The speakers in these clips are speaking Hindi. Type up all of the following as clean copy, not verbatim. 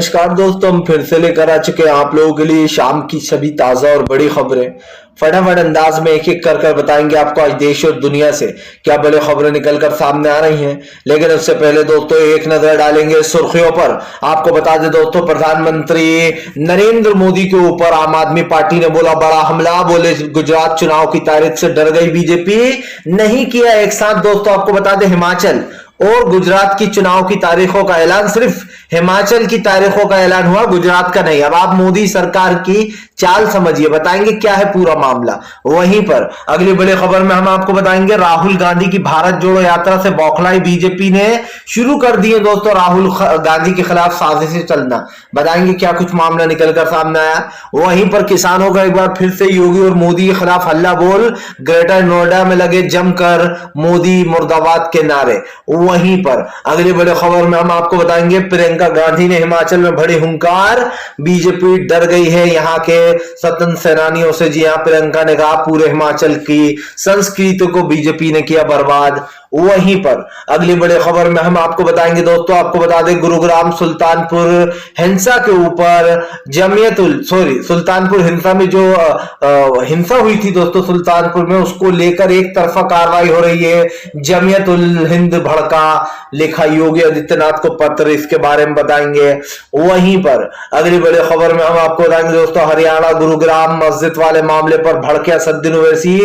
नमस्कार दोस्तों, हम फिर से लेकर आ चुके हैं आप लोगों के लिए शाम की सभी ताजा और बड़ी खबरें। फटाफट अंदाज में एक एक कर बताएंगे आपको आज देश और दुनिया से क्या बड़ी खबरें निकलकर सामने आ रही हैं। लेकिन उससे पहले दोस्तों एक नजर डालेंगे सुर्खियों पर। आपको बता दें दोस्तों, प्रधानमंत्री नरेंद्र मोदी के ऊपर आम आदमी पार्टी ने बोला बड़ा हमला। बोले गुजरात चुनाव की तारीख से डर गई बीजेपी, नहीं किया एक साथ। दोस्तों आपको बता दें, हिमाचल और गुजरात की चुनाव की तारीखों का ऐलान, सिर्फ हिमाचल की तारीखों का ऐलान हुआ, गुजरात का नहीं। अब आप मोदी सरकार की चाल समझिए, बताएंगे क्या है पूरा मामला। वहीं पर अगली बड़ी खबर में हम आपको बताएंगे राहुल गांधी की भारत जोड़ो यात्रा से बौखलाई बीजेपी ने शुरू कर दिए दोस्तों राहुल गांधी के खिलाफ साजिशें चलना। बताएंगे क्या कुछ मामला निकलकर सामने आया। वहीं पर किसानों का एक बार फिर से योगी और मोदी के खिलाफ हल्ला बोल, ग्रेटर नोएडा में लगे जमकर मोदी मुर्दाबाद के नारे। वहीं पर अगली बड़ी खबर में हम आपको बताएंगे प्रियंका गांधी ने हिमाचल में भरी हुंकार, बीजेपी डर गई है यहां के स्वतंत्र सेनानियों से। जी हां, प्रियंका ने कहा पूरे हिमाचल की संस्कृति को बीजेपी ने किया बर्बाद। वहीं पर अगली बड़ी खबर में हम आपको बताएंगे दोस्तों, आपको बता दें गुरुग्राम सुल्तानपुर हिंसा के ऊपर सुल्तानपुर हिंसा में जो हिंसा हुई थी दोस्तों सुल्तानपुर में, उसको लेकर एक तरफा कार्रवाई हो रही है। जमीयत उल हिंद भड़का, लिखा योगी आदित्यनाथ को पत्र, इसके बारे में बताएंगे। वहीं पर अगली बड़ी खबर में हम आपको बताएंगे दोस्तों, हरियाणा गुरुग्राम मस्जिद वाले मामले पर भड़के असदुद्दीन ओवैसी।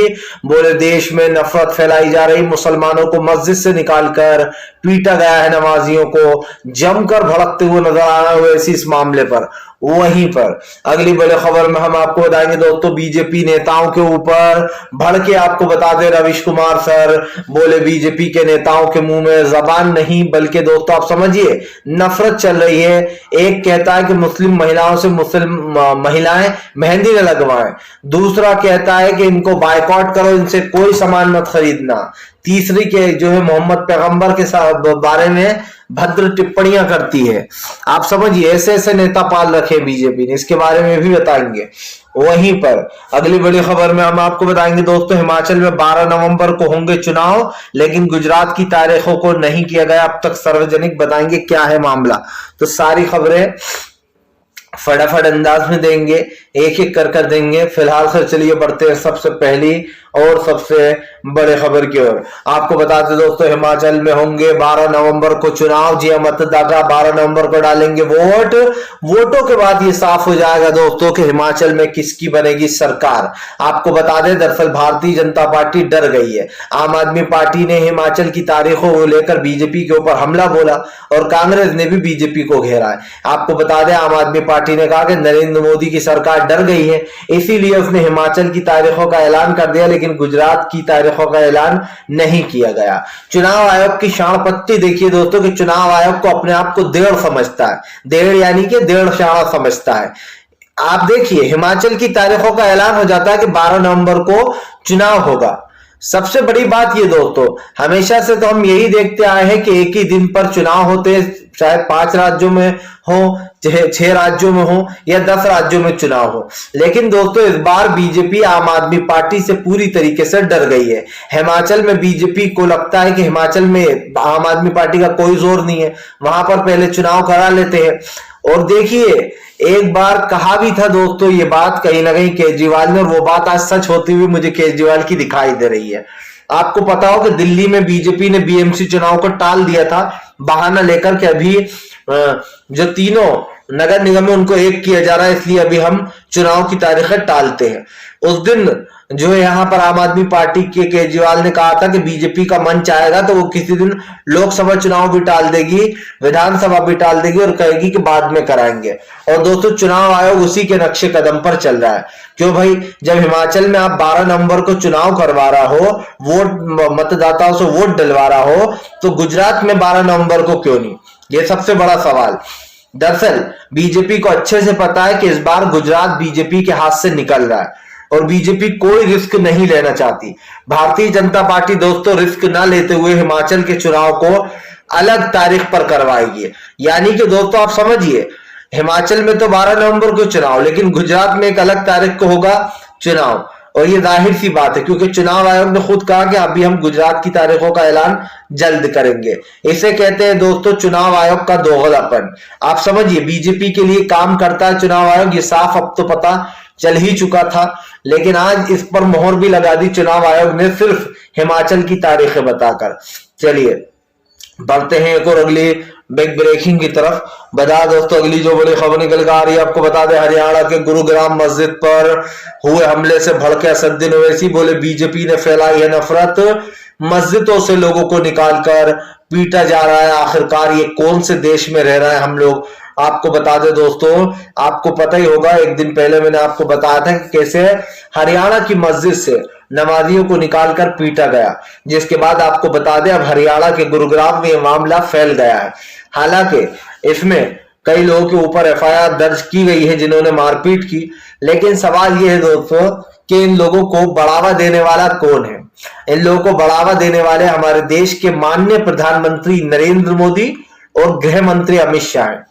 बोले देश में नफरत फैलाई जा रही, मुसलमानों को मस्जिद से निकालकर पीटा गया है, नमाजियों को जमकर भड़कते हुए नजर आ रहा है इस मामले पर। वहीं पर अगली बड़ी खबर में हम आपको बताएंगे दोस्तों, बीजेपी नेताओं के ऊपर भड़के। आपको बता दें रविश कुमार सर बोले बीजेपी के नेताओं के मुंह में जबान नहीं, बल्कि दोस्तों आप समझिए नफरत चल रही है। एक कहता है कि मुस्लिम महिलाओं से मुस्लिम महिलाएं मेहंदी न लगवाएं, दूसरा कहता है कि इनको बायकॉट करो, इनसे कोई सामान मत खरीदना, तीसरी के जो है मोहम्मद पैगंबर के बारे में भद्र टिप्पणियां करती है। आप समझिए ऐसे ऐसे नेता पाल रखे बीजेपी ने, इसके बारे में भी बताएंगे। वहीं पर अगली बड़ी खबर में हम आपको बताएंगे दोस्तों, हिमाचल में 12 नवंबर को होंगे चुनाव, लेकिन गुजरात की तारीखों को नहीं किया गया अब तक सार्वजनिक। बताएंगे क्या है मामला। तो सारी खबरें फटाफट अंदाज में देंगे, एक एक कर देंगे। फिलहाल सर चलिए बढ़ते हैं सबसे पहली और सबसे बड़े खबर की ओर। आपको बताते दोस्तों, हिमाचल में होंगे 12 नवंबर को चुनाव। जी मतदाता 12 नवंबर को डालेंगे वोट। वोटों के बाद ये साफ हो जाएगा दोस्तों कि हिमाचल में किसकी बनेगी सरकार। आपको बता दें दरअसल भारतीय जनता पार्टी डर गई है। आम आदमी पार्टी ने हिमाचल की तारीखों को लेकर बीजेपी के ऊपर हमला बोला और कांग्रेस ने भी बीजेपी को घेरा है। आपको बता दें आम आदमी पार्टी ने कहा कि नरेंद्र मोदी की सरकार डर गई है, इसीलिए उसने हिमाचल की तारीखों का ऐलान कर दिया, लेकिन गुजरात की तारीखों का ऐलान नहीं किया गया। चुनाव आयोग की शाणपत्ती देखिए दोस्तों कि चुनाव आयोग को अपने आप को देड़ समझता है, देड़ यानी कि देड़ शाणा समझता है। आप देखिए हिमाचल की तारीखों का ऐलान हो जाता है कि 12 नवंबर को चुनाव होगा। सबसे बड़ी बात ये दोस्तों, हमेशा से तो हम यही देखते आए हैं कि एक ही दिन पर चुनाव होते हैं, शायद 5 राज्यों में हो, 6 राज्यों में हो या 10 राज्यों में चुनाव हो। लेकिन दोस्तों इस बार बीजेपी आम आदमी पार्टी से पूरी तरीके से डर गई है। हिमाचल में बीजेपी को लगता है कि हिमाचल में आम आदमी पार्टी का कोई जोर नहीं है, वहां पर पहले चुनाव करा लेते हैं। और देखिए एक बार कहा भी था दोस्तों ये बात कहीं ना कहीं केजरीवाल ने, और वो बात आज सच होती हुई मुझे केजरीवाल की दिखाई दे रही है। आपको पता हो कि दिल्ली में बीजेपी ने बीएमसी चुनाव को टाल दिया था, बहाना लेकर के अभी जो तीनों नगर निगम है उनको एक किया जा रहा है, इसलिए अभी हम चुनाव की तारीखें टालते हैं। उस दिन जो है यहाँ पर आम आदमी पार्टी के केजरीवाल ने कहा था कि बीजेपी का मंच आएगा तो वो किसी दिन लोकसभा चुनाव भी टाल देगी, विधानसभा भी टाल देगी और कहेगी कि बाद में कराएंगे। और दोस्तों चुनाव आयोग उसी के नक्शे कदम पर चल रहा है। क्यों भाई, जब हिमाचल में आप 12 नवंबर को चुनाव करवा रहा हो, वोट मतदाताओं से वोट डलवा रहा हो, तो गुजरात में 12 नवंबर को क्यों नहीं, ये सबसे बड़ा सवाल। दरअसल बीजेपी को अच्छे से पता है कि इस बार गुजरात बीजेपी के हाथ से निकल रहा है और बीजेपी कोई रिस्क नहीं लेना चाहती। भारतीय जनता पार्टी दोस्तों रिस्क ना लेते हुए हिमाचल के चुनाव को अलग तारीख पर करवाएगी। यानी कि दोस्तों आप समझिए हिमाचल में तो 12 नवंबर को चुनाव, लेकिन गुजरात में एक अलग तारीख को होगा चुनाव। और ये जाहिर सी बात है क्योंकि चुनाव आयोग ने खुद कहा कि अभी हम गुजरात की तारीखों का ऐलान जल्द करेंगे। इसे कहते हैं दोस्तों चुनाव आयोग का दोगलापन। आप समझिए, बीजेपी के लिए काम करता है चुनाव आयोग, ये साफ अब तो पता चल ही चुका था, लेकिन आज इस पर मोहर भी लगा दी चुनाव आयोग ने सिर्फ हिमाचल की तारीखें बताकर। चलिए बढ़ते हैं एक और अगली बिग ब्रेकिंग की तरफ। बता दोस्तों अगली जो बड़ी खबर निकल कर आ रही है, आपको बता दें हरियाणा के गुरुग्राम मस्जिद पर हुए हमले से भड़के असदुद्दीन ओवैसी, बोले बीजेपी ने फैलाई है नफरत, मस्जिदों से लोगों को निकालकर पीटा जा रहा है, आखिरकार ये कौन से देश में रह रहे हैं हम लोग। आपको बता दें दोस्तों, आपको पता ही होगा एक दिन पहले मैंने आपको बताया था कि कैसे हरियाणा की मस्जिद से नमाजियों को निकालकर पीटा गया, जिसके बाद आपको बता दें अब हरियाणा के गुरुग्राम में यह मामला फैल गया है। हालांकि इसमें कई लोगों के ऊपर एफआईआर दर्ज की गई है जिन्होंने मारपीट की, लेकिन सवाल यह है दोस्तों कि इन लोगों को बढ़ावा देने वाला कौन है। इन लोगों को बढ़ावा देने वाले हमारे देश के माननीय प्रधानमंत्री नरेंद्र मोदी और गृह मंत्री अमित शाह है।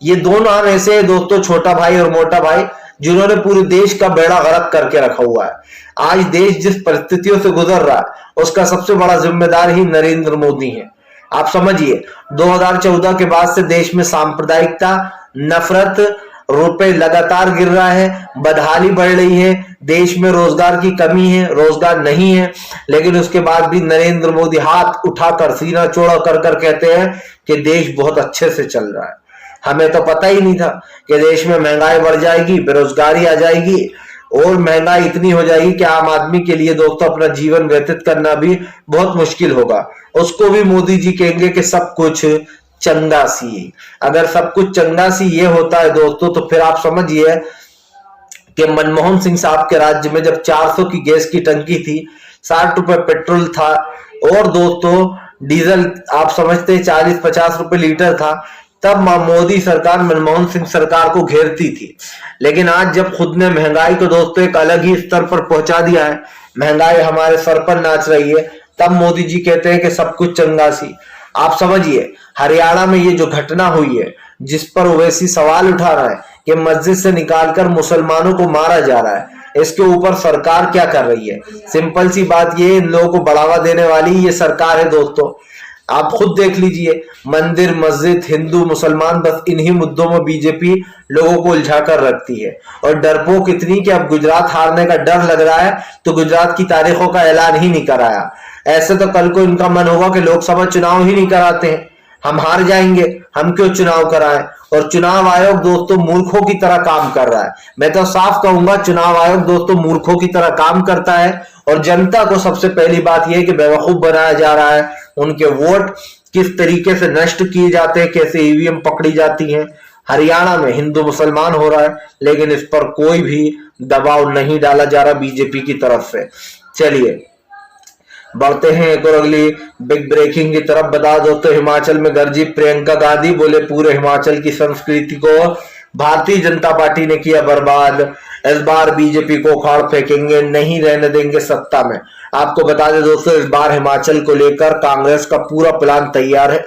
ये दो नाम ऐसे हैं दोस्तों, छोटा भाई और मोटा भाई, जिन्होंने पूरे देश का बेड़ा गर्क करके रखा हुआ है। आज देश जिस परिस्थितियों से गुजर रहा है उसका सबसे बड़ा जिम्मेदार ही नरेंद्र मोदी है। आप समझिए 2014 के बाद से देश में सांप्रदायिकता, नफरत, रुपए लगातार गिर रहा है, बदहाली बढ़ रही है, देश में रोजगार की कमी है, रोजगार नहीं है, लेकिन उसके बाद भी नरेंद्र मोदी हाथ उठाकर सीना चौड़ा कर कर कहते हैं कि देश बहुत अच्छे से चल रहा है। हमें तो पता ही नहीं था कि देश में महंगाई बढ़ जाएगी, बेरोजगारी आ जाएगी और महंगाई इतनी हो जाएगी कि आम आदमी के लिए दोस्तों अपना जीवन व्यतीत करना भी बहुत मुश्किल होगा। उसको भी मोदी जी कहेंगे कि सब कुछ चंगा सी। अगर सब कुछ चंगा सी ये होता है दोस्तों, तो फिर आप समझिए कि मनमोहन सिंह साहब के राज्य में जब 400 की गैस की टंकी थी, 60 रुपए पेट्रोल था और दोस्तों डीजल आप समझते 40-50 रुपए लीटर था, तब मोदी सरकार मनमोहन सिंह सरकार को घेरती थी। लेकिन आज जब खुद ने महंगाई को दोस्तों एक अलग ही स्तर पर पहुंचा दिया है, महंगाई हमारे सर पर नाच रही है, तब मोदी जी कहते हैं कि सब कुछ चंगा सी। आप समझिए हरियाणा में ये जो घटना हुई है, जिस पर ओवैसी सवाल उठा रहा है कि मस्जिद से निकालकर मुसलमानों को मारा जा रहा है, इसके ऊपर सरकार क्या कर रही है। सिंपल सी बात ये, इन लोगों को बढ़ावा देने वाली ये सरकार है दोस्तों। आप खुद देख लीजिए, मंदिर, मस्जिद, हिंदू, मुसलमान, बस इन्हीं मुद्दों में बीजेपी लोगों को उलझा कर रखती है। और डरपोक इतनी कि अब गुजरात हारने का डर लग रहा है तो गुजरात की तारीखों का ऐलान ही नहीं कराया। ऐसे तो कल को इनका मन होगा कि लोकसभा चुनाव ही नहीं कराते हैं, हम हार जाएंगे, हम क्यों चुनाव कराएं। और चुनाव आयोग दोस्तों मूर्खों की तरह काम कर रहा है। मैं तो साफ कहूंगा चुनाव आयोग दोस्तों मूर्खों की तरह काम करता है और जनता को सबसे पहली बात यह है कि बेवकूफ बनाया जा रहा है। उनके वोट किस तरीके से नष्ट किए जाते हैं, कैसे ईवीएम पकड़ी जाती है। हरियाणा में हिंदू मुसलमान हो रहा है, लेकिन इस पर कोई भी दबाव नहीं डाला जा रहा बीजेपी की तरफ से। चलिए बढ़ते हैं एक और अगली बिग ब्रेकिंग की तरफ। बता दो तो हिमाचल में गरजी प्रियंका गांधी, बोले पूरे हिमाचल की संस्कृति को भारतीय जनता पार्टी ने किया बर्बाद, इस बार बीजेपी को उखाड़ फेंकेंगे, नहीं रहने देंगे सत्ता में। आपको बता दें दोस्तों, इस बार हिमाचल को लेकर कांग्रेस का पूरा प्लान तैयार है।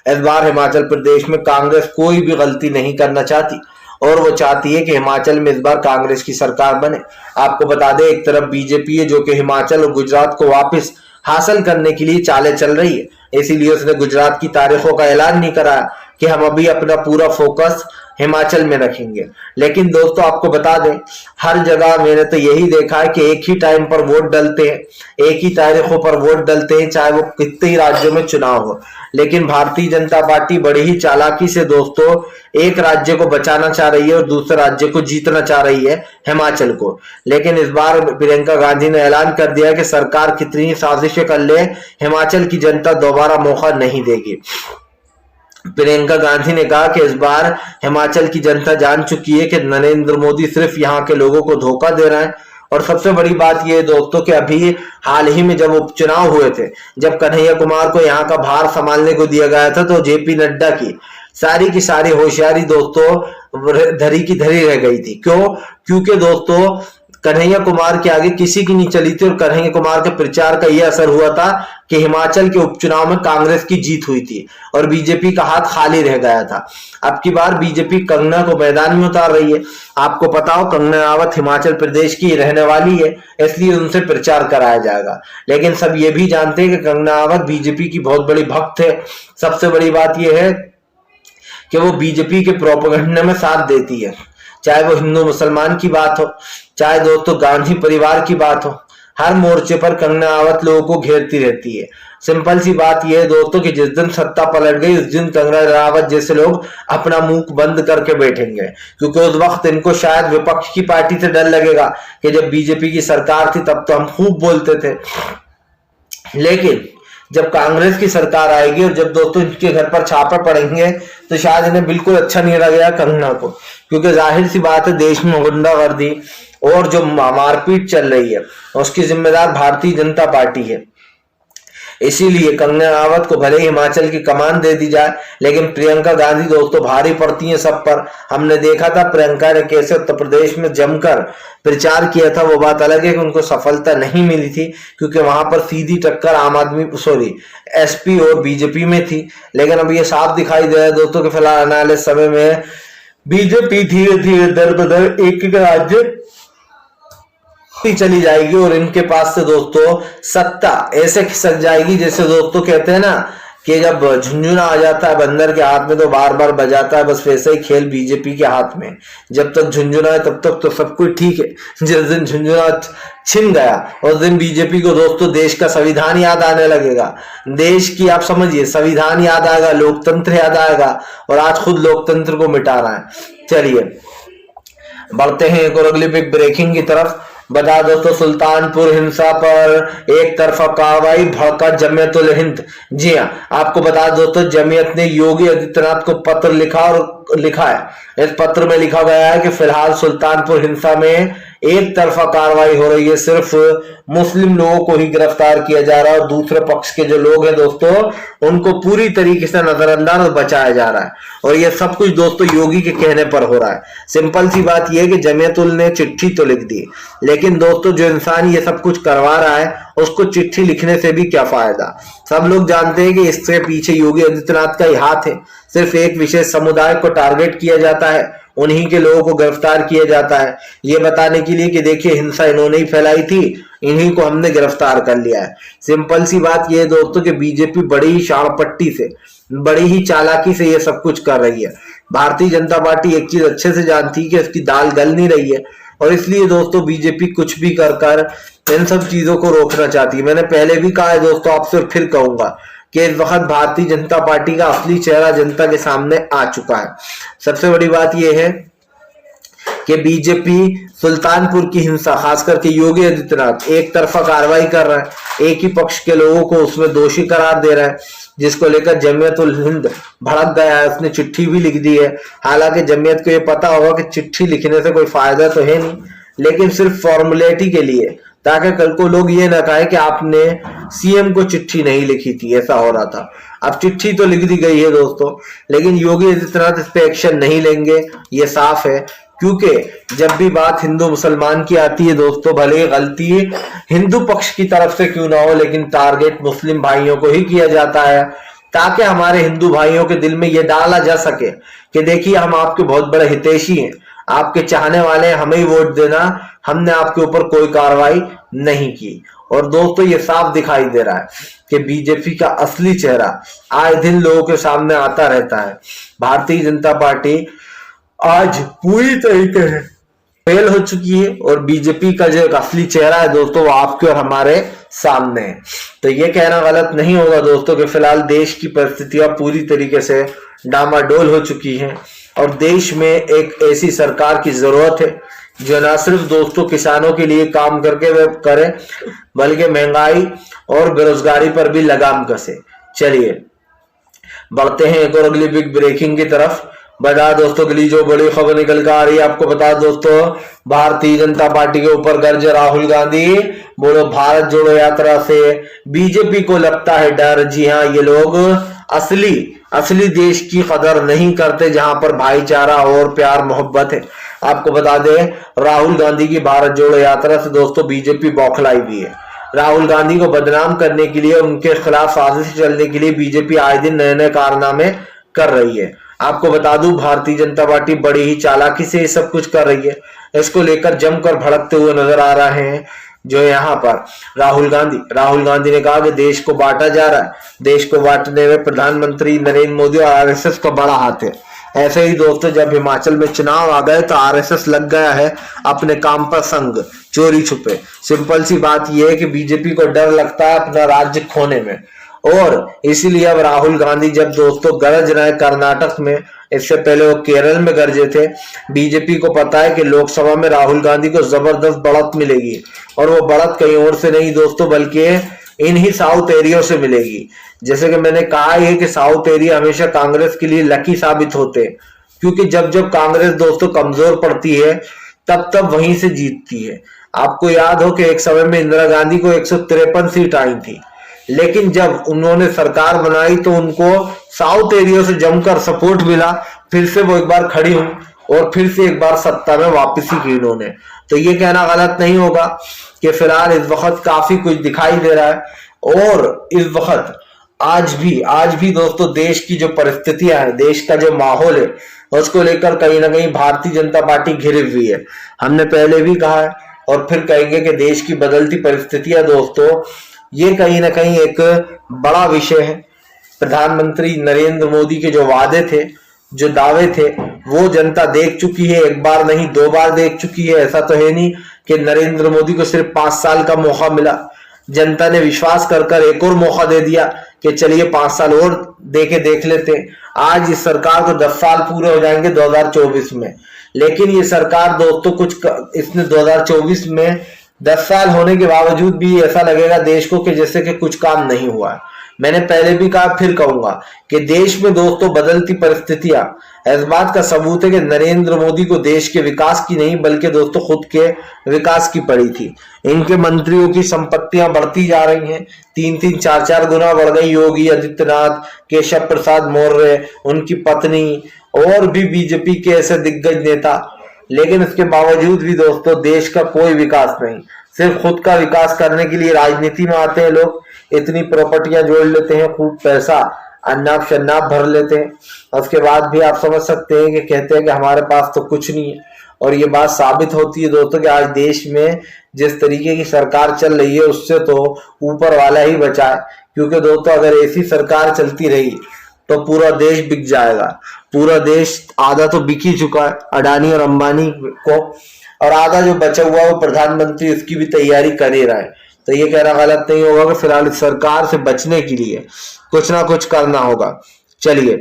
इस बार हिमाचल प्रदेश में कांग्रेस कोई भी गलती नहीं करना चाहती और वो चाहती है कि हिमाचल में इस बार कांग्रेस की सरकार बने। आपको बता दें एक तरफ बीजेपी है जो कि हिमाचल और गुजरात को वापस हासिल करने के लिए चालें चल रही है, इसीलिए उसने गुजरात की तारीखों का ऐलान नहीं कराया कि हम अभी अपना पूरा फोकस हिमाचल में रखेंगे। लेकिन दोस्तों आपको बता दें, हर जगह मैंने तो यही देखा है कि एक ही टाइम पर वोट डलते हैं, एक ही तारीखों पर वोट डलते हैं, चाहे वो कितने ही राज्यों में चुनाव हो। लेकिन भारतीय जनता पार्टी बड़ी ही चालाकी से दोस्तों एक राज्य को बचाना चाह रही है और दूसरे राज्य को जीतना चाह रही है, हिमाचल को। लेकिन इस बार प्रियंका गांधी ने ऐलान कर दिया कि सरकार कितनी साजिशें कर ले, हिमाचल की जनता दोबारा मौका नहीं देगी। प्रियंका गांधी ने कहा कि इस बार हिमाचल की जनता जान चुकी है कि नरेंद्र मोदी सिर्फ यहाँ के लोगों को धोखा दे रहा है। और सबसे बड़ी बात यह है दोस्तों कि अभी हाल ही में जब उपचुनाव हुए थे, जब कन्हैया कुमार को यहाँ का भार संभालने को दिया गया था, तो जेपी नड्डा की सारी होशियारी दोस्तों धरी की धरी रह गई थी। क्यों? क्योंकि दोस्तों कन्हैया कुमार के आगे किसी की नहीं चली थी और कन्हैया कुमार के प्रचार का यह असर हुआ था कि हिमाचल के उपचुनाव में कांग्रेस की जीत हुई थी और बीजेपी का हाथ खाली रह गया था। अब की बार बीजेपी कंगना को मैदान में उतार रही है। आपको पता हो कंगना रावत हिमाचल प्रदेश की रहने वाली है, इसलिए उनसे प्रचार कराया जाएगा। लेकिन सब ये भी जानते हैं कि कंगना रावत बीजेपी की बहुत बड़ी भक्त है। सबसे बड़ी बात यह है कि वो बीजेपी के प्रोपेगेंडा में साथ देती है, चाहे वो हिंदू मुसलमान की बात हो, चाहे दोस्तों गांधी परिवार की बात हो। हर मोर्चे पर कंगना रावत लोगों को घेरती रहती है। सिंपल सी बात यह है दोस्तों कि जिस दिन सत्ता पलट गई उस दिन कंगना रावत जैसे लोग अपना मुंह बंद करके बैठेंगे, क्योंकि उस वक्त इनको शायद विपक्ष की पार्टी से डर लगेगा कि जब बीजेपी की सरकार थी तब तो हम खूब बोलते थे, लेकिन जब कांग्रेस की सरकार आएगी और जब दोस्तों इनके घर पर छापे पड़ेंगे तो शायद इन्हें बिल्कुल अच्छा नहीं लगेगा कंगना को, क्योंकि जाहिर सी बात है देश में गुंडागर्दी और जो मारपीट चल रही है उसकी जिम्मेदार भारतीय जनता पार्टी है। इसीलिए कंगना रावत को भले हिमाचल की कमान दे दी जाए, लेकिन प्रियंका गांधी दोस्तों भारी पड़ती हैं सब पर। हमने देखा था प्रियंका ने कैसे उत्तर प्रदेश में जमकर प्रचार किया था। वो बात अलग है कि उनको सफलता नहीं मिली थी, क्योंकि वहां पर सीधी टक्कर एसपी और बीजेपी में थी। लेकिन अब ये साफ दिखाई दे रहा है दोस्तों कि फिलहाल आने वाले समय में बीजेपी धीरे धीरे दर बदर एक एक राज्य चली जाएगी और इनके पास से दोस्तों सत्ता ऐसे खिसक जाएगी जैसे दोस्तों कहते हैं ना कि जब झुंझुना आ जाता है बंदर के हाथ में तो बार बार बजाता है, बस वैसे ही खेल बीजेपी के हाथ में। जब तक झुंझुना है तब तक तो सब कुछ ठीक है, जिस दिन झुंझुना छिन गया उस दिन बीजेपी को दोस्तों देश का संविधान याद आने लगेगा। देश की आप समझिए संविधान याद आएगा, लोकतंत्र याद आएगा, और आज खुद लोकतंत्र को मिटा रहा है। चलिए बढ़ते हैं एक और अगली बिग ब्रेकिंग की तरफ। बता दो तो सुल्तानपुर हिंसा पर एक तरफा कार्रवाई, भड़का जमीयतुल हिंद। जी हाँ, आपको बता दो तो जमीयत ने योगी आदित्यनाथ को पत्र लिखा है। इस पत्र में लिखा गया है कि फिलहाल सुल्तानपुर हिंसा में एक तरफा कार्रवाई हो रही है, सिर्फ मुस्लिम लोगों को ही गिरफ्तार किया जा रहा है और दूसरे पक्ष के जो लोग हैं दोस्तों उनको पूरी तरीके से नजरअंदाज और बचाया जा रहा है। और ये सब कुछ दोस्तों योगी के कहने पर हो रहा है। सिंपल सी बात यह है कि जमीयतुल ने चिट्ठी तो लिख दी, लेकिन दोस्तों जो इंसान ये सब कुछ करवा रहा है उसको चिट्ठी लिखने से भी क्या फायदा। सब लोग जानते हैं कि इसके पीछे योगी आदित्यनाथ का ही हाथ है। सिर्फ एक विशेष समुदाय को टारगेट किया जाता है, उन्हीं के लोगों को गिरफ्तार किया जाता है, ये बताने के लिए कि देखिए हिंसा इन्होंने ही फैलाई थी, इन्हीं को हमने गिरफ्तार कर लिया है। सिंपल सी बात यह है दोस्तों कि बीजेपी बड़ी ही शाणपट्टी से, बड़ी ही चालाकी से ये सब कुछ कर रही है। भारतीय जनता पार्टी एक चीज अच्छे से जानती है कि इसकी दाल गल नहीं रही है, और इसलिए दोस्तों बीजेपी कुछ भी कर इन सब चीजों को रोकना चाहती है। मैंने पहले भी कहा है दोस्तों, आपसे फिर कहूंगा कि इस वक्त भारतीय जनता पार्टी का असली चेहरा जनता के सामने आ चुका है। सबसे बड़ी बात यह है कि बीजेपी सुल्तानपुर की हिंसा, खास करके योगी आदित्यनाथ एक तरफा कार्रवाई कर रहा है, एक ही पक्ष के लोगों को उसमें दोषी करार दे रहा है, जिसको लेकर जमीयतुल हिंद भड़क गया है। उसने चिट्ठी भी लिख दी है। हालांकि जमीयत को यह पता होगा कि चिट्ठी लिखने से कोई फायदा तो है नहीं, लेकिन सिर्फ फॉर्मेलिटी के लिए, ताकि कल को लोग ये ना कहे कि आपने सीएम को चिट्ठी नहीं लिखी थी। ऐसा हो रहा था। अब चिट्ठी तो लिख दी गई है दोस्तों, लेकिन योगी आदित्यनाथ इस पे एक्शन नहीं लेंगे, ये साफ है। क्योंकि जब भी बात हिंदू मुसलमान की आती है दोस्तों, भले गलती हिंदू पक्ष की तरफ से क्यों ना हो, लेकिन टारगेट मुस्लिम भाइयों को ही किया जाता है, ताकि हमारे हिंदू भाइयों के दिल में यह डाला जा सके कि देखिए हम आपके बहुत बड़े हितैषी हैं, आपके चाहने वाले हैं, हमें ही वोट देना, हमने आपके ऊपर कोई कार्रवाई नहीं की। और दोस्तों ये साफ दिखाई दे रहा है कि बीजेपी का असली चेहरा आए दिन लोगों के सामने आता रहता है। भारतीय जनता पार्टी आज पूरी तरीके से फेल हो चुकी है और बीजेपी का जो असली चेहरा है दोस्तों वो आपके और हमारे सामने है। तो ये कहना गलत नहीं होगा दोस्तों कि फिलहाल देश की परिस्थितियां पूरी तरीके से डामाडोल हो चुकी हैं और देश में एक ऐसी सरकार की जरूरत है जो न सिर्फ दोस्तों किसानों के लिए काम करके वे करे, बल्कि महंगाई और बेरोजगारी पर भी लगाम कसे। चलिए बढ़ते हैं एक और अगली बिग ब्रेकिंग की तरफ। बता दोस्तों अगली जो बड़ी खबर निकल कर आ रही है, आपको बता दोस्तों भारतीय जनता पार्टी के ऊपर गर्ज राहुल गांधी, बोलो भारत जोड़ो यात्रा से बीजेपी को लगता है डर। जी हाँ, ये लोग असली असली देश की कदर नहीं करते, जहां पर भाईचारा और प्यार मोहब्बत है। आपको बता दें, राहुल गांधी की भारत जोड़ो यात्रा से दोस्तों बीजेपी बौखलाई हुई है। राहुल गांधी को बदनाम करने के लिए, उनके खिलाफ साजिश चलने के लिए बीजेपी आए दिन नए नए कारनामे कर रही है। आपको बता दूं, भारतीय जनता पार्टी बड़ी ही चालाकी से ये सब कुछ कर रही है। इसको लेकर जमकर भड़कते हुए नजर आ रहे हैं जो यहाँ पर राहुल गांधी ने कहा कि देश को बांटा जा रहा है, देश को बांटने में प्रधानमंत्री नरेंद्र मोदी और आरएसएस का बड़ा हाथ है। ऐसे ही दोस्तों, जब हिमाचल में चुनाव आ गए तो आरएसएस लग गया है अपने काम पर संग, चोरी छुपे। सिंपल सी बात यह है कि बीजेपी को डर लगता है अपना राज्य खोने में, और इसीलिए अब राहुल गांधी जब दोस्तों गरज रहे कर्नाटक में, इससे पहले वो केरल में गरजे थे। बीजेपी को पता है कि लोकसभा में राहुल गांधी को जबरदस्त बढ़त मिलेगी, और वो बढ़त कहीं और से नहीं दोस्तों, बल्कि इन्हीं साउथ एरिया से मिलेगी। जैसे कि मैंने कहा है कि साउथ एरिया हमेशा कांग्रेस के लिए लकी साबित होते हैं, क्योंकि जब जब कांग्रेस दोस्तों कमजोर पड़ती है तब तब वहीं से जीतती है। आपको याद हो कि एक समय में इंदिरा गांधी को 153 सीट आई थी, लेकिन जब उन्होंने सरकार बनाई तो उनको साउथ एरिया से जमकर सपोर्ट मिला, फिर से वो एक बार खड़ी हुई और फिर से एक बार सत्ता में वापसी की इन्होंने। तो ये कहना गलत नहीं होगा कि फिलहाल इस वक्त काफी कुछ दिखाई दे रहा है, और इस वक्त आज भी दोस्तों देश की जो परिस्थितियां है, देश का जो माहौल है, उसको लेकर कहीं ना कहीं भारतीय जनता पार्टी घिरी हुई है। हमने पहले भी कहा है और फिर कहेंगे कि देश की बदलती परिस्थितियां दोस्तों, ये कहीं ना कहीं एक बड़ा विषय है। प्रधानमंत्री नरेंद्र मोदी के जो वादे थे, जो दावे थे, वो जनता देख चुकी है। एक बार नहीं 2 बार देख चुकी है। ऐसा तो है नहीं कि नरेंद्र मोदी को सिर्फ 5 साल का मौका मिला। जनता ने विश्वास कर एक और मौका दे दिया कि चलिए 5 साल और देख लेते। आज इस सरकार को 10 साल पूरे हो जाएंगे 2024 में, लेकिन ये सरकार दोस्तों इसने 2024 में 10 साल होने के बावजूद भी ऐसा लगेगा देश को कि जैसे कि कुछ काम नहीं हुआ है। मैंने पहले भी कहा, फिर कहूंगा कि देश में दोस्तों बदलती परिस्थितियां इस बात का सबूत है कि नरेंद्र मोदी को देश के विकास की नहीं बल्कि दोस्तों खुद के विकास की पड़ी थी। इनके मंत्रियों की संपत्तियां बढ़ती जा रही हैं, 3-3, 4-4 गुना बढ़ गई। योगी आदित्यनाथ, केशव प्रसाद मौर्य, उनकी पत्नी और भी बीजेपी के ऐसे दिग्गज नेता, लेकिन इसके बावजूद भी दोस्तों देश का कोई विकास नहीं। सिर्फ खुद का विकास करने के लिए राजनीति में आते हैं लोग, इतनी प्रॉपर्टियां जोड़ लेते हैं, खूब पैसा अन्नाप शन्नाप भर लेते हैं, उसके बाद भी आप समझ सकते हैं कि कहते हैं कि हमारे पास तो कुछ नहीं है। और ये बात साबित होती है दोस्तों कि आज देश में जिस तरीके की सरकार चल रही है उससे तो ऊपर वाला ही बचा है, क्योंकि दोस्तों अगर ऐसी सरकार चलती रही तो पूरा देश बिक जाएगा। पूरा देश आधा तो बिक ही चुका है अडानी और अंबानी को, और आधा जो बचा हुआ है वो प्रधानमंत्री उसकी भी तैयारी कर ही रहा है। तो ये कहना गलत नहीं होगा कि फिलहाल इस सरकार से बचने के लिए कुछ ना कुछ करना होगा। चलिए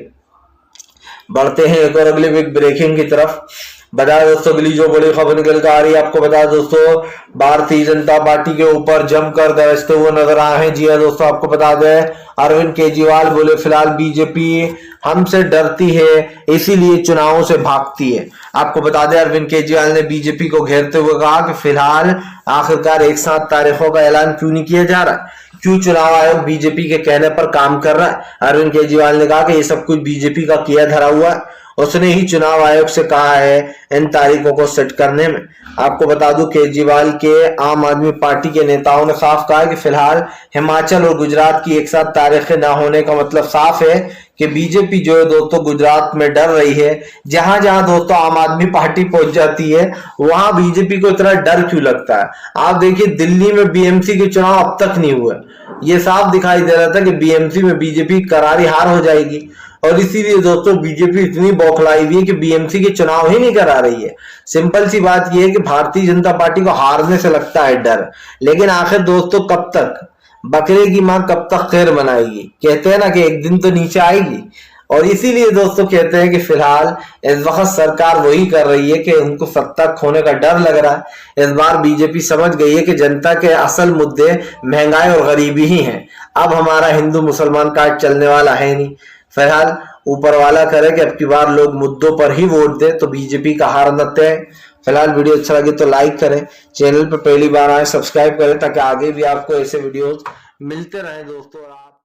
बढ़ते हैं एक और अगली बिग ब्रेकिंग की तरफ। बता दोस्तों अगली जो बड़ी खबर निकल कर आ रही है, आपको बता दोस्तों भारतीय जनता पार्टी के ऊपर जमकर गरजते हुए नजर आए हैं। जी हाँ दोस्तों, आपको बता दें अरविंद केजरीवाल बोले फिलहाल बीजेपी हमसे डरती है इसीलिए चुनावों से भागती है। आपको बता दें अरविंद केजरीवाल ने बीजेपी को घेरते हुए कहा कि फिलहाल आखिरकार एक साथ तारीखों का ऐलान क्यों नहीं किया जा रहा, क्यों चुनाव आयोग बीजेपी के कहने पर काम कर रहा है। अरविंद केजरीवाल ने कहा कि ये सब कुछ बीजेपी का किया धरा हुआ है, उसने ही चुनाव आयोग से कहा है इन तारीखों को सेट करने में। आपको बता दूं केजरीवाल के आम आदमी पार्टी के नेताओं ने साफ कहा कि फिलहाल हिमाचल और गुजरात की एक साथ तारीखें ना होने का मतलब साफ है कि बीजेपी जो है दोस्तों गुजरात में डर रही है। जहां जहां दोस्तों आम आदमी पार्टी पहुंच जाती है वहां बीजेपी को इतना डर क्यों लगता है। आप देखिए दिल्ली में बीएमसी के चुनाव अब तक नहीं हुए, ये साफ दिखाई दे रहा था कि बीएमसी में बीजेपी करारी हार हो जाएगी, और इसीलिए दोस्तों बीजेपी इतनी बौखलाई हुई है कि बीएमसी के चुनाव ही नहीं करा रही है। सिंपल सी बात यह है कि भारतीय जनता पार्टी को हारने से लगता है डर, लेकिन आखिर दोस्तों कब तक, बकरे की मां कब तक खैर बनाएगी। कहते हैं ना कि एक दिन तो नीचे आएगी, और इसीलिए दोस्तों कहते हैं कि फिलहाल इस वक्त सरकार वही कर रही है कि उनको सत्ता खोने का डर लग रहा है। इस बार बीजेपी समझ गई है कि जनता के असल मुद्दे महंगाई और गरीबी ही हैं। अब हमारा हिंदू मुसलमान कार्ड चलने वाला है नहीं। फिलहाल ऊपर वाला करे कि अब की बार लोग मुद्दों पर ही वोट दे तो बीजेपी का हार न तय। फिलहाल वीडियो अच्छा लगे तो लाइक करें, चैनल पर पहली बार आए सब्सक्राइब करें ताकि आगे भी आपको ऐसे वीडियोस मिलते रहे दोस्तों।